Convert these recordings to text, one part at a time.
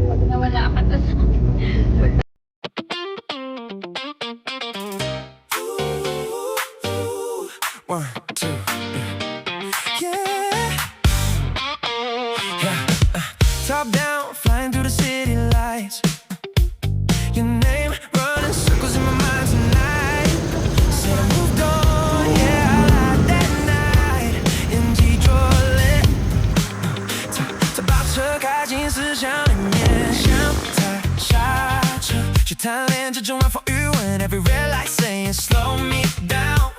Pag nawala ka tas One, two, yeah. Yeah. Top down, flying through the city lights. Your name running circles in my mind tonight. Said I moved on, yeah, I lied that night. In Detroit, 这把车开进思想里面，像台刹车，去贪恋这种晚风余温。Every red light saying slow me down,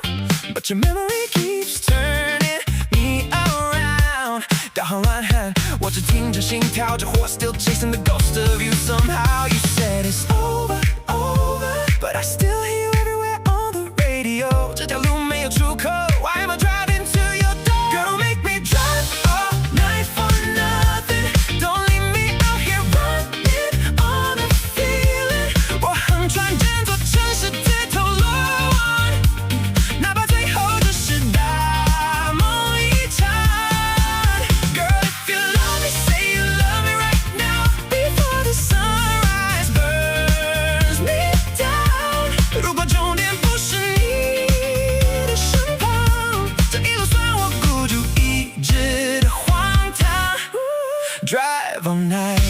but your memory keeps turning me around. 导航乱喊，我只听着心跳，这火 still chasing the ghost of you. Somehow you said it's over, over, but I still hear you everywhere on the radio. 这条路没有出口 Why am I driving to your door? Girl, don't make me drive all night for nothing. Don't leave me out here running on a feeling. 我横穿整座城市街头乱，哪怕最后只是大梦一场。Girl, if you love me, say you love me right now. Before the sunrise burns me down. 如果终点不是你的身旁，这一路算我孤注一掷的荒唐。Drive all night.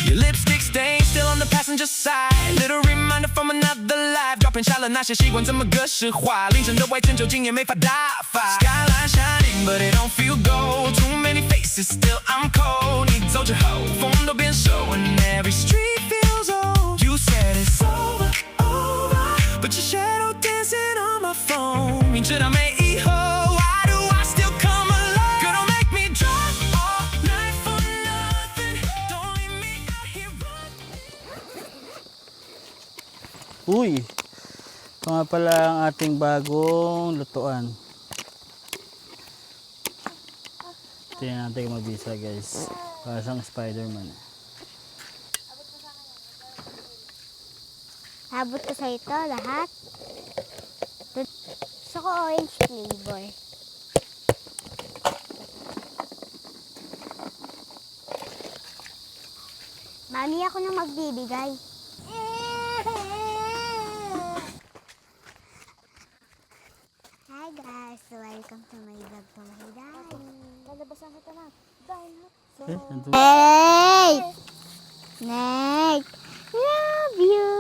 Your lipstick stain still on the passenger side. Little reminder from another life. 照片下了那些习惯怎么格式化？凌晨的外圈究竟也没法打发。Skyline shining, but it don't feel gold. Too many faces, still I'm cold. 你走之后，风都变瘦 and every street feels old. You said it's over, over, but your shadow dancing on my phone. 明知道没以后。Why do I still come alive? Girl, don't make me drive all night for nothing. Don't leave me out here running. Uy! Ito nga pala ang ating bagong lutuan. Tingnan natin kung mabisa, guys. Para siyang Spider-Man. Abot ko sa ito lahat. Gusto ko orange flavor. Mami, ako na magbibigay. Hi guys, welcome to my vlog to my daddy. Lalabas ang kita na. Nate! Nate! Love you!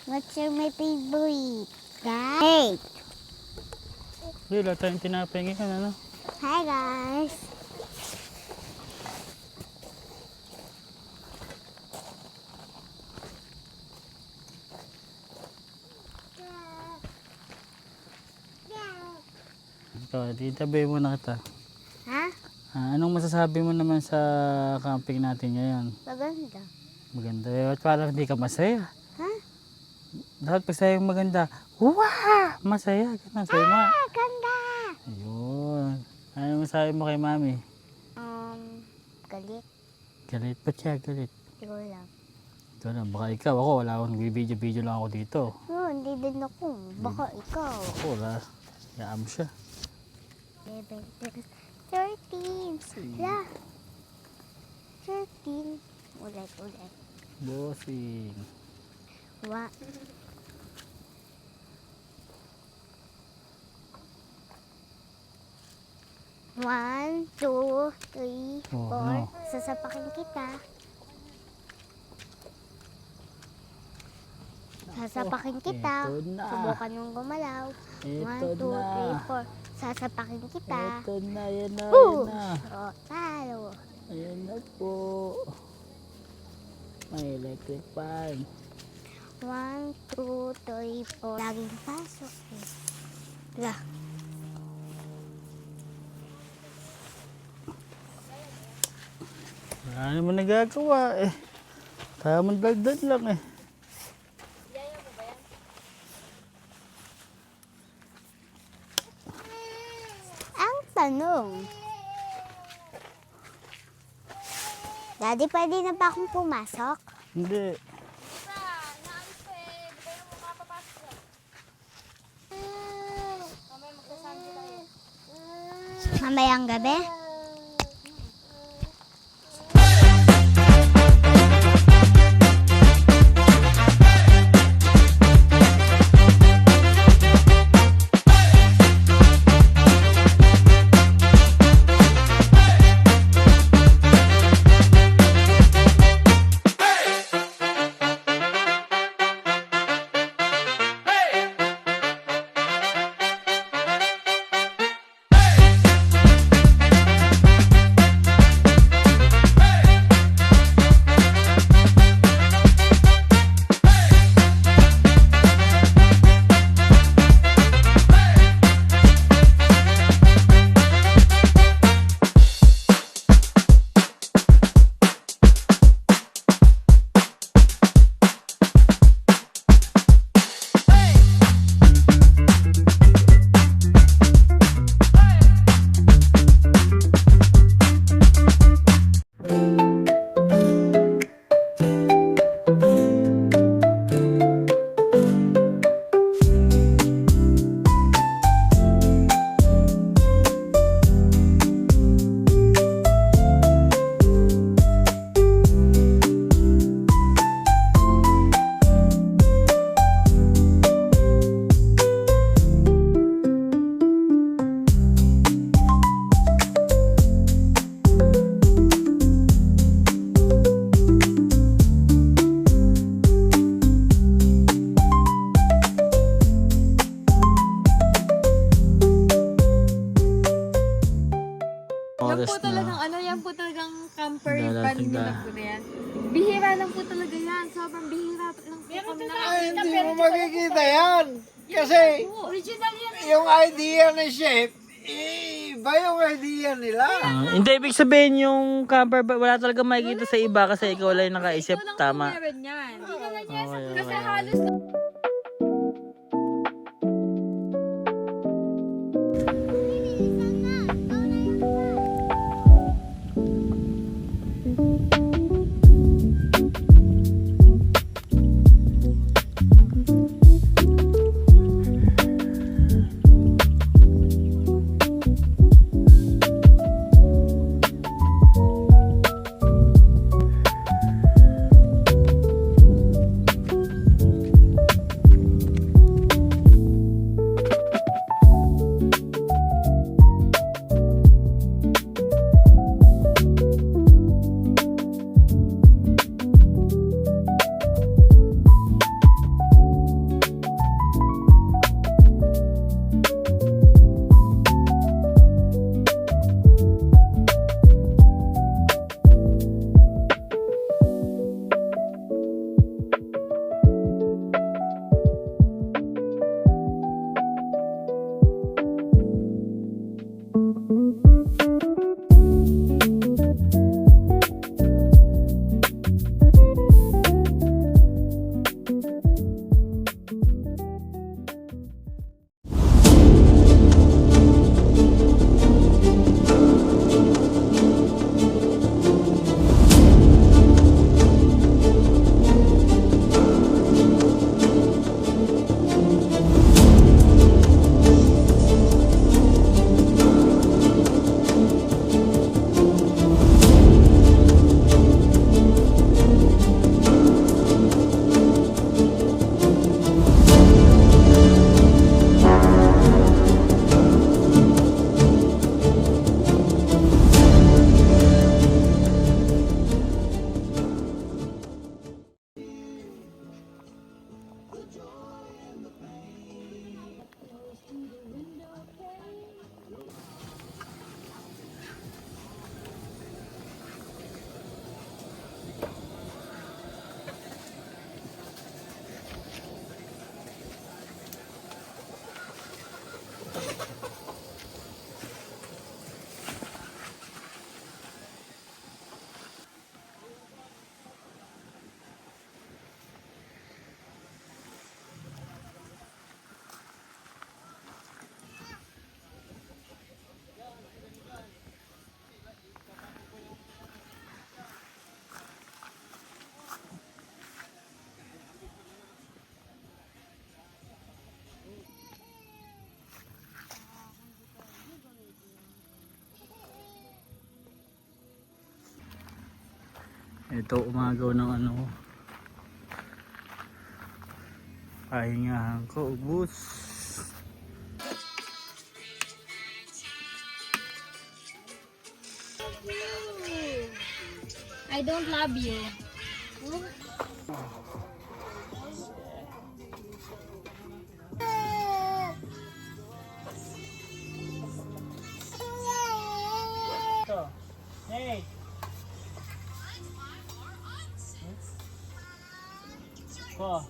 What's my favorite? Nate! Uy, wala tayong tinapay ngayon, ano? Hi guys! Ikaw, titabi mo na kita. Ha? Anong masasabi mo naman sa camping natin ngayon? Maganda. Maganda. At parang hindi ka masaya. Ha? Dapat pag sa'yo maganda, wow! Masaya. Ganun, sa'yo mo. Ganda! Ayun. Ano masabi mo kay mami? Galit. Galit? Ba't siya galit? Hindi ko lang. Ito lang, baka ikaw. Ako, wala akong nagbibideo-video lang ako dito. Hindi din ako. Baka ikaw. Ako, wala. Yaan mo siya. 11, 13. La. 13. Ulit. Bossing. Wa. One, two, three, Oh, four. ano? Sasapakin kita. Sasapakin kita. Ito na. Subukan mong gumalaw. One, Ito two, na. three, four. Sasapakin kita. Ito na, yan na, Boom! yan na. O, talo. Ayan na po. May electric fan. One, two, three, four. Laging pasok eh. La. Wala naman nagagawa eh. Tamang dagdag lang eh. room. Daddy, pwede na ba akong pumasok? Hindi. Mamayang gabi? Yan Oras po talagang na. ano, yan po talagang camper Dadating van nila na. po na yan. Bihira lang po talaga yan. Sobrang bihira lang po kami Ay, hindi mo makikita yan. Kasi Original yan. yung idea ni Chef, iba yung idea nila. Hindi, ibig sabihin yung camper van, wala talaga makikita sa iba kasi ikaw lang yung nakaisip. Ikaw lang Tama. po meron yan. Hindi naman yan. Okay, Kasi okay. halos Ito umagaw ng ano. Pahingahan ko, ubus. I don't love you. Ito. Hey! Ko.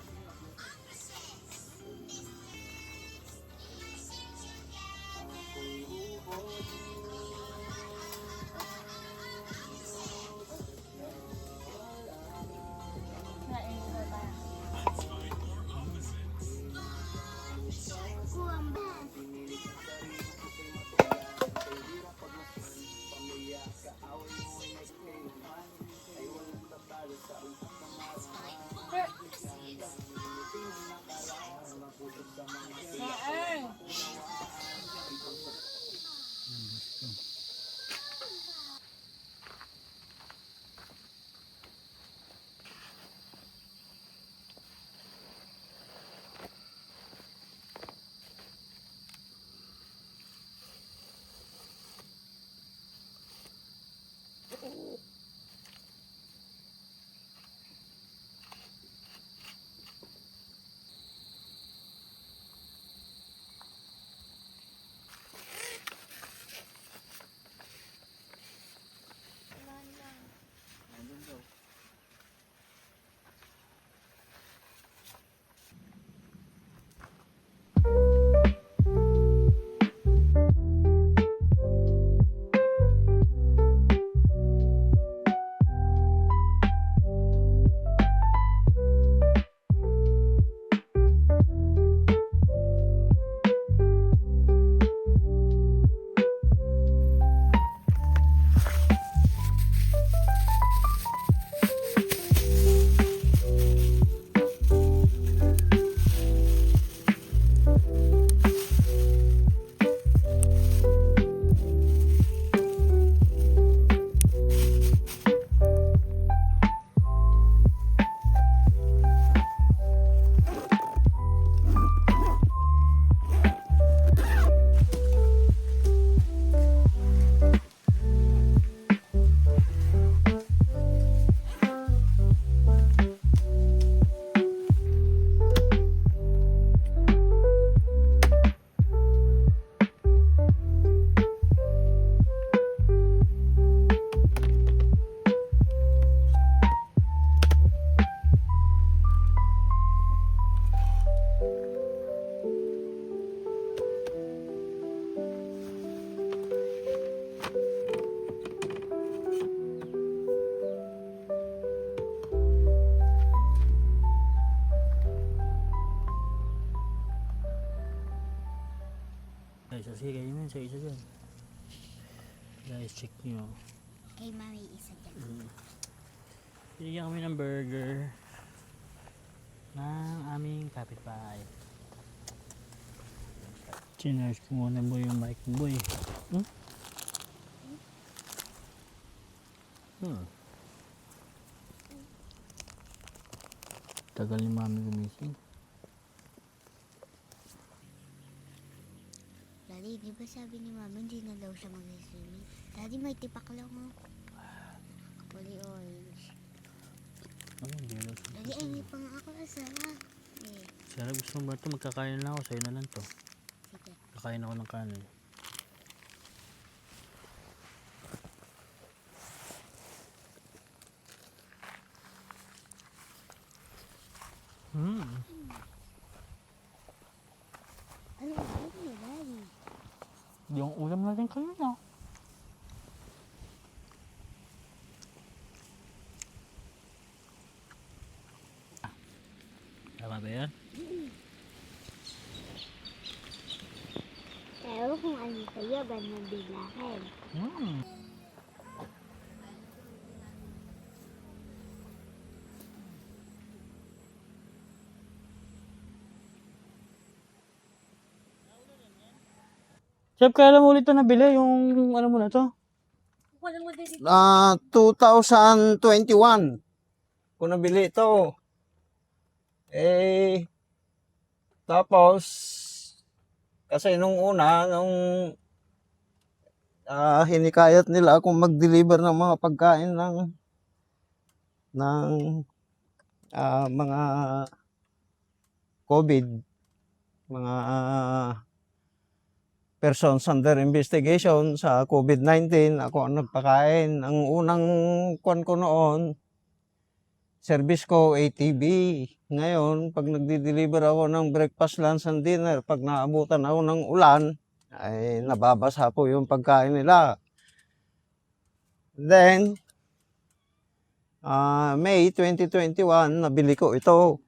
Guys, kasi kayo na sa isa dyan. Guys, check nyo. Kay mami isa dyan. Binigyan kami ng burger ng aming kapitbahay. Chinarge ko muna mo yung mic boy. Tagal ni mami gumising. Daddy, di ba sabi ni mami hindi na daw siya mag-swimming? Daddy, may tipak lang mo. Kapuli orange. Hindi na. Daddy, ay may pang ako asara. Eh, Sarah, gusto mo ba ito? Magkakain lang ako. Sa'yo na lang to. sige. Kakain ako ng kanin. Ano ba niya, Daddy? Yung ulam natin kanina. Tama ba yan? Pero kung ano sa'yo, ganyan bilahin. Chef, kailan mo ulit ito nabili? Yung ano mo na to? 2021 ko nabili ito. Tapos, kasi nung una, hinikayat nila akong mag-deliver ng mga pagkain ng mga COVID, mga persons under investigation sa COVID-19. Ako ang nagpakain. Ang unang kwan ko noon, service ko ATV. Ngayon, pag nagdi-deliver ako ng breakfast, lunch, and dinner, pag naabutan ako ng ulan, ay nababasa po yung pagkain nila. Then, May 2021, nabili ko ito.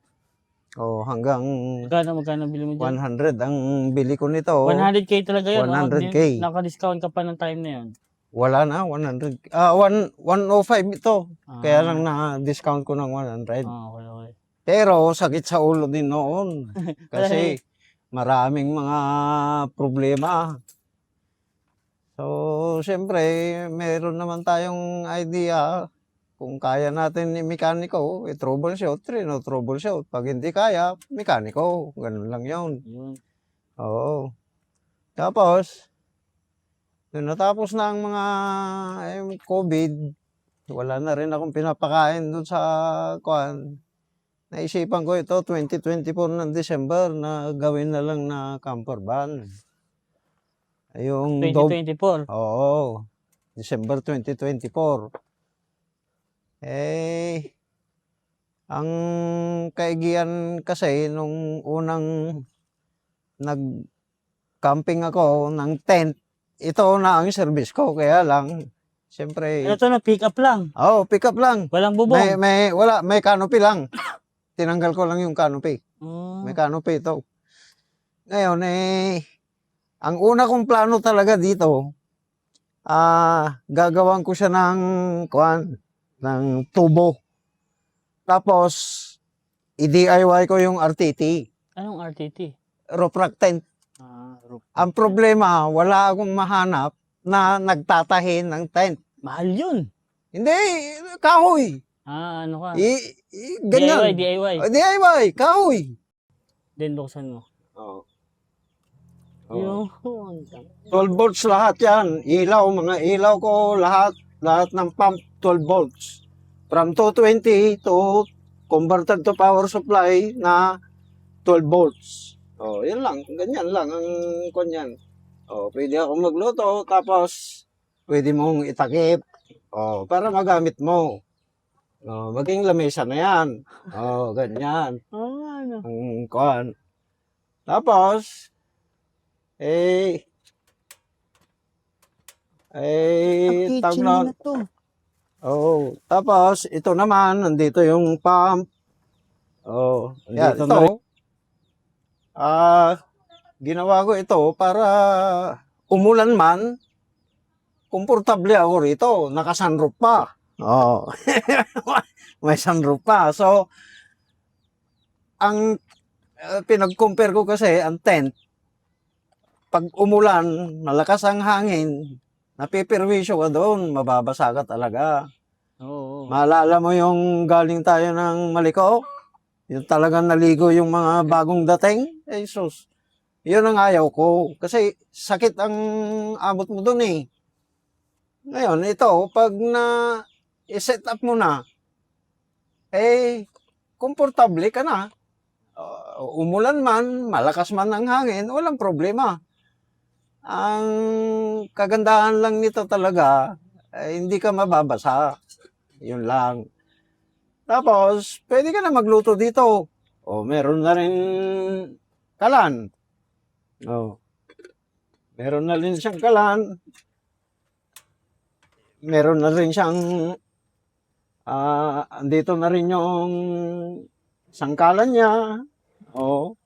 Hanggang Magkano bili mo dyan? 100 ang bili ko nito. 100K talaga yun. 100K. Naka-discount ka pa ng time na yun. Wala na, 100. 105 ito. Kaya Ah. lang na-discount ko ng 100. Okay. Pero sakit sa ulo din noon. Kasi maraming mga problema. So, siyempre, meron naman tayong idea kung kaya natin ni mekaniko, troubleshoot, troubleshoot. Pag hindi kaya, mekaniko. Ganun lang yun. Yun. Oo. Tapos, nung natapos na ang mga COVID, wala na rin akong pinapakain doon sa kuan. Naisipan ko ito, 2024 ng December, na gawin na lang na camper van. Yung 2024. Oo. December 2024. Ang kaigian kasi nung unang nag-camping ako ng tent, ito na ang service ko. Kaya lang, siyempre, Ito na, pick up lang. pick up lang. Walang bubong. May canopy lang. Tinanggal ko lang yung canopy. Oh. May canopy ito. Ngayon, ang una kong plano talaga dito, gagawan ko siya ng tubo. Tapos, i-DIY ko yung RTT. Anong RTT? Roof rack tent. Roof. Ang problema, wala akong mahanap na nagtatahi ng tent. Mahal yun. Hindi, kahoy. Ano ka? Ganyan. DIY. DIY, kahoy. Then, buksan mo. Oo. Yun. 12 volts lahat yan. Mga ilaw ko, lahat ng pump, 12 volts. From 220 to converted to power supply na 12 volts. Yan lang. Ganyan lang ang kanyan. Pwede ako magluto, tapos pwede mong itakip. Para magamit mo. Maging lamesa na yan. Ganyan. Ano? Ang kuhan. Tapos, tawag na. Tapos, ito naman, nandito yung pump. Nandito na rin. Ginawa ko ito para umulan man, komportable ako rito. Naka-sunroof pa. May sunroof pa. So, ang pinag-compare ko kasi, ang tent, pag umulan, malakas ang hangin, napipirwisyo ka doon, mababasa ka talaga. Oo. Maalala mo yung galing tayo ng Maliko? Yung talagang naligo yung mga bagong dating? Jesus. Yun ang ayaw ko. Kasi sakit ang abot mo doon eh. Ngayon, ito, pag i-set up mo na, komportable ka na. Umulan man, malakas man ang hangin, walang problema. Ang kagandahan lang nito talaga, hindi ka mababasa. Yun lang. Tapos, pwede ka na magluto dito. Meron na rin kalan. Meron na rin siyang kalan. Meron na rin siyang, andito na rin yung sangkalan niya.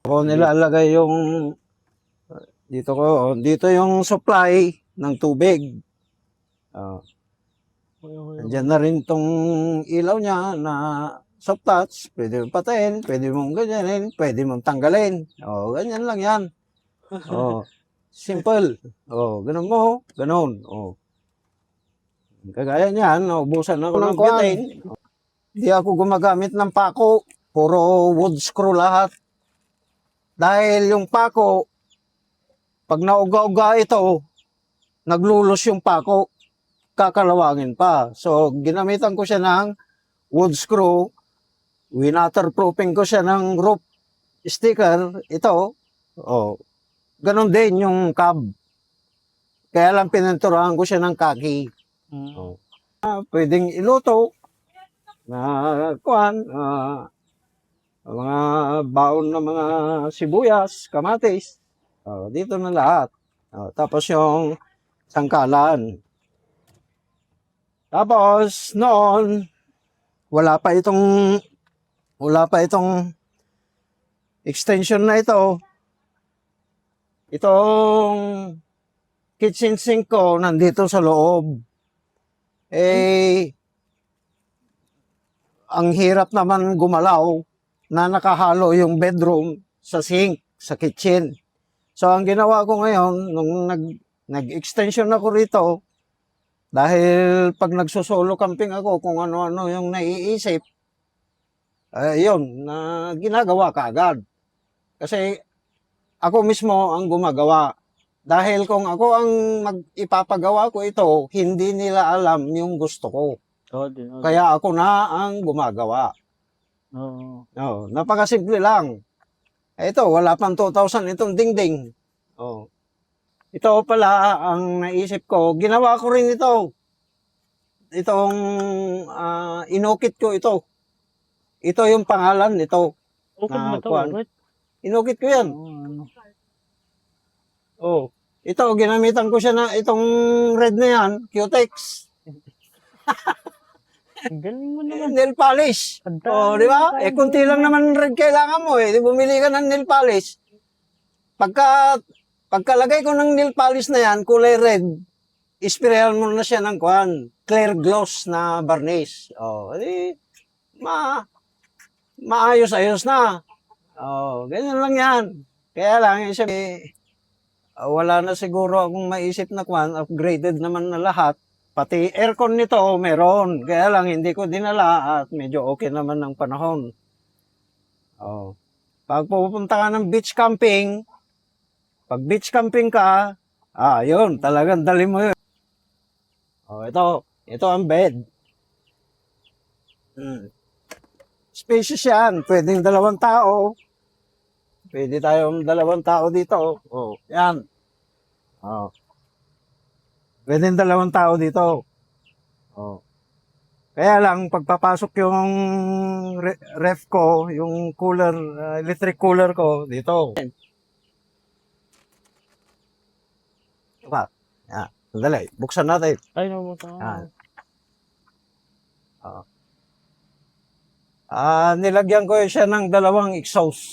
Nilalagay yung, dito yung supply ng tubig. Andiyan na rin tong ilaw niya na soft touch. Pwede mong patayin, pwede mong ganyanin, pwede mong tanggalin. Ganyan lang yan. Simple. Ganun mo, ganun. Kagaya niyan, naubusan ako ng butane. Di ako gumagamit ng pako. Puro wood screw lahat. Dahil yung pako, pag nauga-uga ito, naglulos yung pako, kakalawangin pa. So, ginamitan ko siya ng wood screw, winaterproofing ko siya ng roof sticker, ito, oh, ganun din yung cab. Kaya lang pininturahan ko siya ng kaki. Oh. Pwedeng iluto, na kuan, mga baon na mga sibuyas, kamatis, dito na lahat. Tapos yung sangkalan. Tapos noon wala pa itong extension na ito. Itong kitchen sink ko nandito sa loob. Ang hirap naman gumalaw na nakahalo yung bedroom sa sink, sa kitchen. So, ang ginawa ko ngayon, nung nag-extension ako rito, dahil pag nagsusolo camping ako, kung ano-ano yung naiisip, yun, na ginagawa kaagad. Kasi ako mismo ang gumagawa. Dahil kung ako ang ipapagawa ko ito, hindi nila alam yung gusto ko. Kaya ako na ang gumagawa. Napakasimple lang. Ito, wala pang 2,000 itong dingding. Ito pala ang naisip ko. Ginawa ko rin ito. Itong inukit ko ito. Ito yung pangalan nito. Inukit ko yan. Ito, ginamitan ko siya na itong red na yan, Cutex. Galing mo naman. Nail polish. Di ba? Kunti lang naman red kailangan mo eh. Bumili ka ng nail polish. Pagkalagay ko ng nail polish na yan, kulay red, isprayan mo na siya ng clear gloss na varnish. Maayos-ayos na. Ganyan lang yan. Kaya lang, wala na siguro akong maisip na upgraded naman na lahat. Pati aircon nito, meron. Kaya lang, hindi ko dinala at medyo okay naman ng panahon. Pag pupunta ka ng beach camping, pag beach camping ka, yun, talagang dali mo yun. Ito ang bed. Spacious yan. Pwedeng 2 tao. Pwede tayong 2 tao dito. Yan. Pwedeng 2 tao dito. Kaya lang, pagpapasok yung ref ko, yung cooler, electric cooler ko, dito. Sandali, buksan natin. Ay, nabuksan. Nilagyan ko siya ng 2 exhaust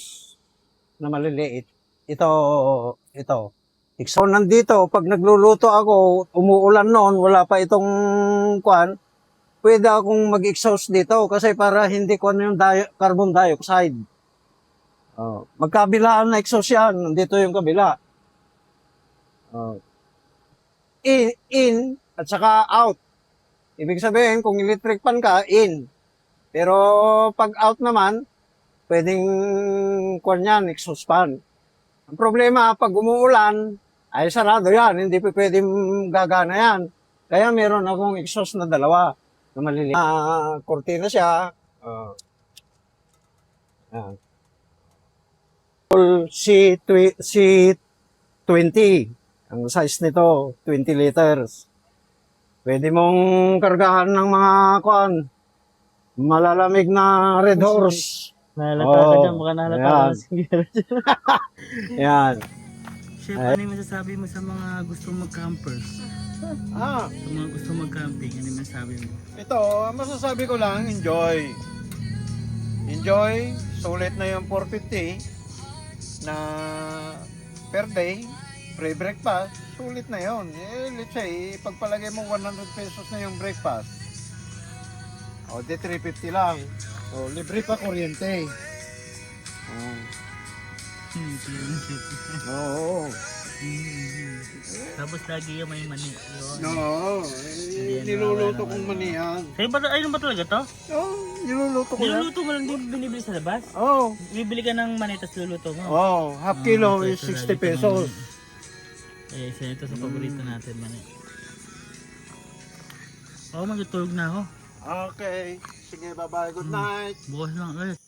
na maliliit. Ito. So, nandito, pag nagluluto ako, umuulan noon, wala pa itong pwede akong mag-exhaust dito kasi para hindi ko yung carbon dioxide. Magkabilaan na exhaust yan. Nandito yung kabila. In at saka out. Ibig sabihin, kung electric fan ka, in. Pero pag out naman, pwedeng yan, exhaust fan. Ang problema, pag umuulan, ay sarado yan. Hindi pa pwedeng gagana yan. Kaya meron akong exhaust na 2 na maliliit. Kortina siya. C20. Ang size nito, 20 liters. Pwede mong kargahan ng mga malalamig na Red Horse. Nahalata ka dyan, baka nahalata ka siguro. Yan. Chef, ano yung masasabi mo sa mga gustong mag-campers? Sa mga gustong mag-camping, ano yung masasabi mo? Ito, masasabi ko lang, enjoy. Enjoy. Sulit na yung 450 na per day. Free breakfast. Sulit na yun. Let's say, pagpalagay mo 100 pesos na yung breakfast. Di 350 lang. Libre pa kuryente. Oo. Tapos lagi yung may mani. Yun. No, niluluto kong mani yan. Sa'yo ba, ayun ba talaga to? Oh, niluluto ko yan. Niluluto mo lang din binibili sa labas? Oh, Bibili ka ng mani tapos luluto mo? oh, half kilo ito, is ito, 60 lagi pesos. itong mani. Isa ito sa paborito natin mani. Oo, magtutulog na ako. Okay, sige, bye-bye, good night. Bukas lang ulit.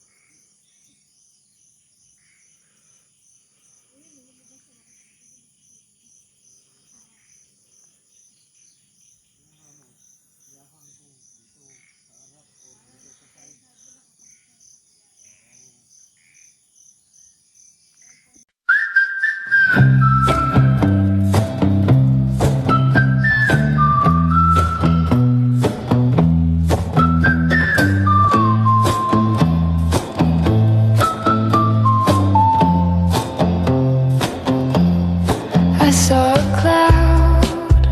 I saw a cloud.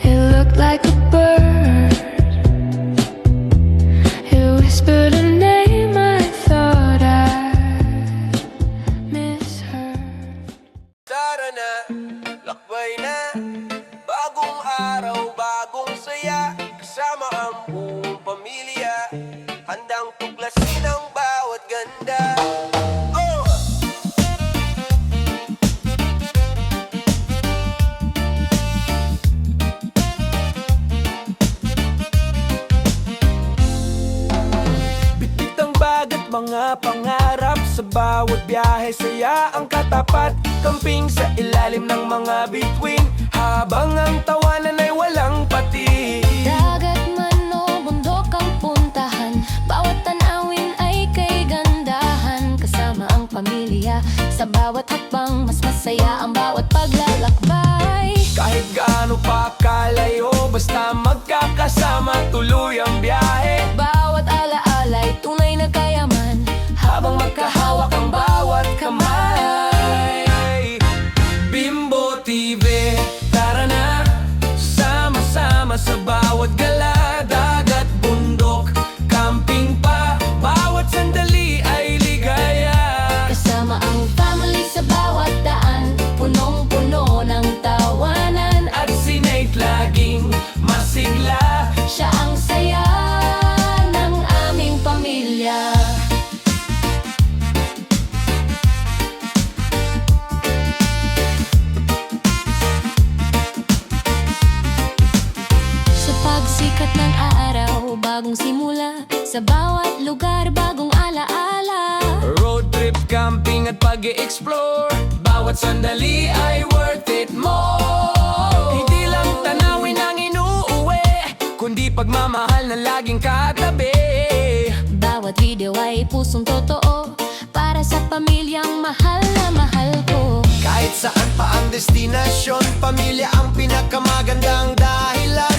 It looked like a bird. It whispered a name I thought I'd misheard. Tara na, lakbay na. Bagong araw, bagong saya. Kasama ang buong pamilya. Handang tuklasin ang bawat ganda. Oh! Bitbit ang bag at mga pangarap. Sa bawat biyahe saya ang katapat. Camping sa ilalim ng mga bituin, habang ang tawanan ay walang pati. Dagat man o bundok ang puntahan, bawat tanawin ay kay gandahan. Kasama ang pamilya, sa bawat hakbang mas masaya ang bawat paglalakbay. Kahit gaano pa kalayo, basta magkakasama tuloy ang biyahe. Bawat alaala'y tunay na kayaman, Habang magkahawak ang bawat kamay. Bimbo TV, tara na. Sama-sama sa bawat gala. Dagat, bundok, camping pa. Bawat sandali ay ligaya. kasama ang family sa bawat daan, punong-puno ng tawanan. At si Nate laging masigla. Siya ang saya ng aming pamilya. Sa pagsikat ng araw, bagong simula. Sa bawat lugar, bagong alaala. Road trip, camping at pag-i-explore. Bawat sandali ay worth it more. Hindi lang tanawin ang inuuwi, kundi pagmamahal na laging katabi. Bawat video ay pusong totoo, para sa pamilyang mahal na mahal ko. Kahit saan pa ang destinasyon, pamilya ang pinakamagandang dahilan.